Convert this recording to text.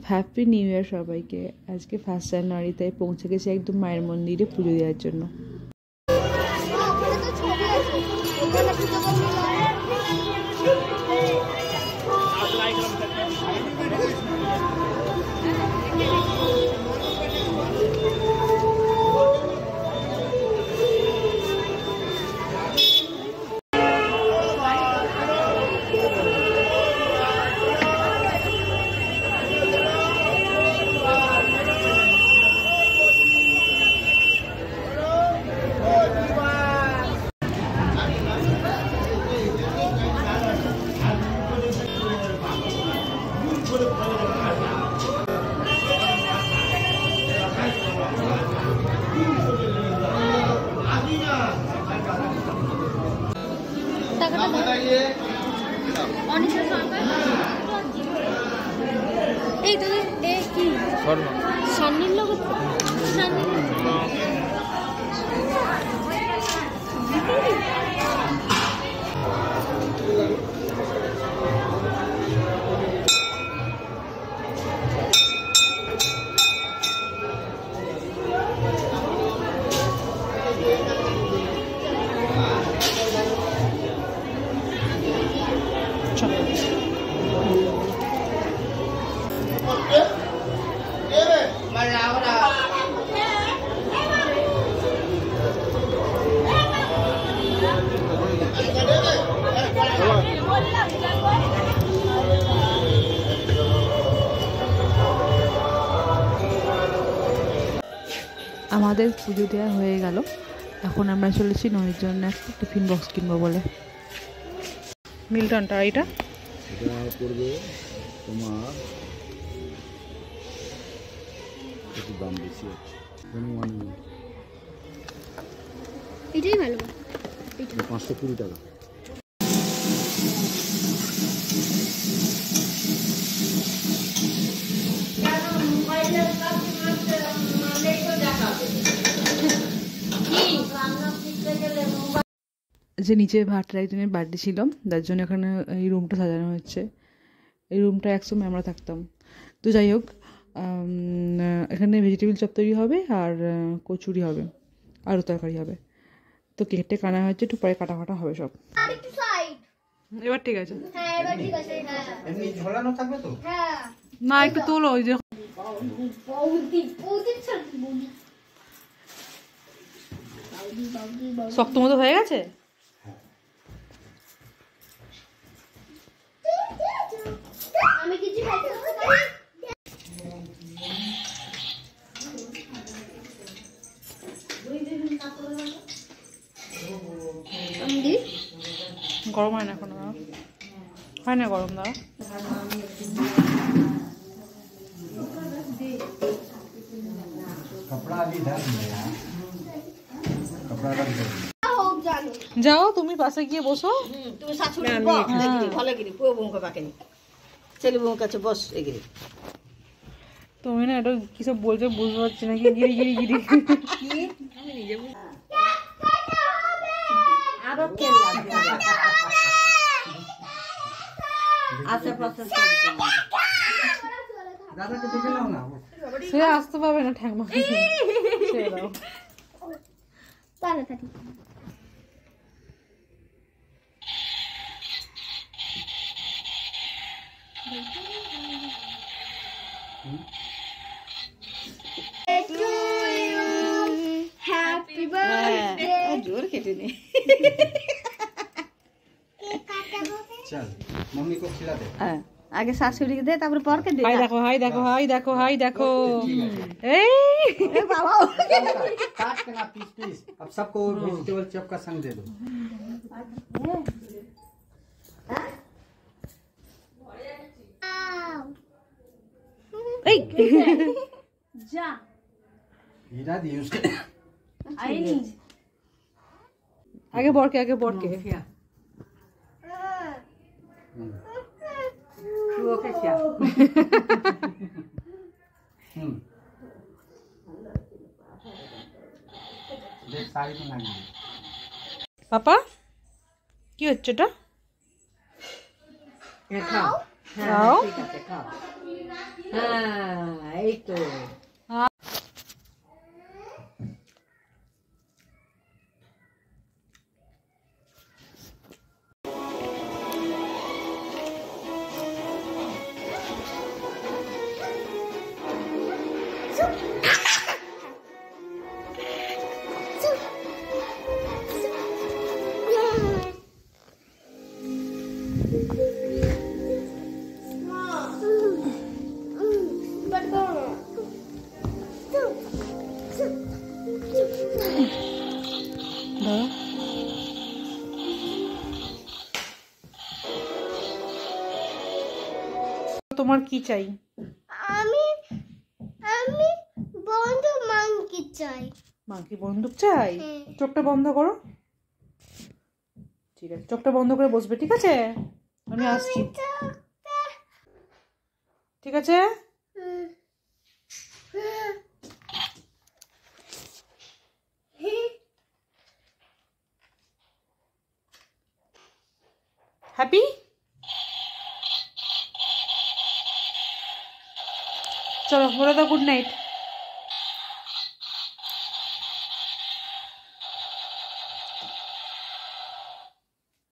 Happy new year সবাইকে। আজকে 1 জানুয়ারি, তাই পৌঁছে গেছি একদম মায়ের মন্দিরে পুজো দেওয়ার জন্য। এই তো কি সান্নির লোক আমাদের পুজো দেওয়া হয়ে গেল। এখন আমরা চলেছি ননির জন্য একটা টিফিন বক্স কিনবো বলে। মিল্টনটা এটা করবে তোমার একটু দাম বেশি আছে, এটাই ভালো, 520 টাকা। যে নিচে ভাটার একজনের বার্থডে ছিল, যার জন্য এখানে এই রুমটা সাজানো হচ্ছে। এই রুমটা একসময় আমরা থাকতাম। তো যাই হোক, এখানে ভেজিটেবিল চপ তৈরি হবে আর কচুরি হবে, আরও তরকারি হবে। তো কেকটা কাটা হচ্ছে, একটু পরে কাটা ফাটা হবে সব। এবার ঠিক আছে, না একটু তোলো। ওই যে শক্ত মতো হয়ে গেছে। আমি কিছু খাইতে পারি? গরম হয় না এখন, হয় না গরম দাঁড়া। যাও তুমি পাশে গিয়ে বসো। তুমি শাশুড়ি ভালো গিরি পুরো বউকে বাকেনি ছেলে বউর কাছে বস এগিরি। তুমি না এটা কিসব বলছো বুঝতে পারছি না। গিরি গিরি গিরি আমি নিজে আরো তেল লাগবে আশেপাশে দাদাকে দেখে নাও না, সে আসতে পারবে না ঠ্যাংমা। তাহলে থাকি हैप्पी बर्थडे जोर केटे ने चल मम्मी को खिला दे। आगे सासुरी के दे तब पर के दे। हाय देखो हाय देखो हाय देखो हाय देखो। ए बाबा काट के ना पीस पीस। अब सबको वेजिटेबल चॉप का संग दे दो। जा हीरा दी उसके आई नहीं आगे बढ़ के वो के क्या देख साड़ी में लगी पापा কি হচ্ছে এটা? खाओ খাও। ठीक है खाओ। হ্যাঁ এই তো তোমার কি চাই? আমি আমি বন্ধু মাংকি চাই। মাংকি বন্দুক চাই? হ্যাঁ। চোখটা বন্ধ করো। ঠিক আছে, চোখটা বন্ধ করে বসবে, ঠিক আছে? আমি আসছি, ঠিক আছে? হ্যাপি? চলো বলে দাও গুড নাইট।